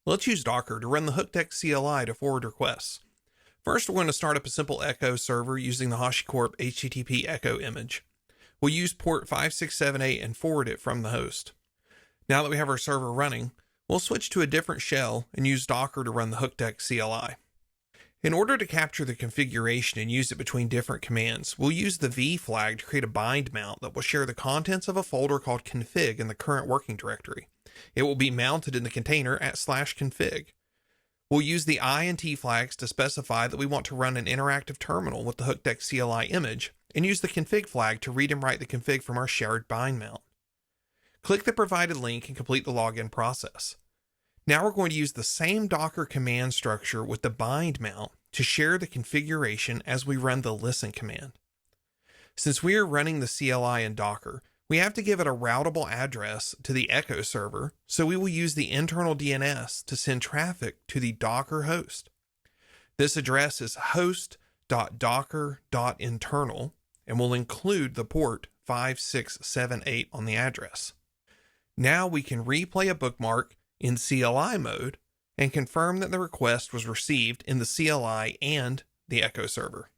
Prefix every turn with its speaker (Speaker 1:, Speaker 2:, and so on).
Speaker 1: Let's use Docker to run the Hookdeck CLI to forward requests. First, we're going to start up a simple Echo server using the HashiCorp HTTP Echo image. We'll use port 5678 and forward it from the host. Now that we have our server running, we'll switch to a different shell and use Docker to run the Hookdeck CLI. In order to capture the configuration and use it between different commands, we'll use the V flag to create a bind mount that will share the contents of a folder called config in the current working directory. It will be mounted in the container at /config. We'll use the I and T flags to specify that we want to run an interactive terminal with the Hookdeck CLI image, and use the config flag to read and write the config from our shared bind mount. Click the provided link and complete the login process. Now we're going to use the same Docker command structure with the bind mount to share the configuration as we run the listen command. Since we are running the CLI in Docker, we have to give it a routable address to the Echo server, so we will use the internal DNS to send traffic to the Docker host. This address is host.docker.internal and will include the port 5678 on the address. Now we can replay a bookmark in CLI mode and confirm that the request was received in the CLI and the Echo server.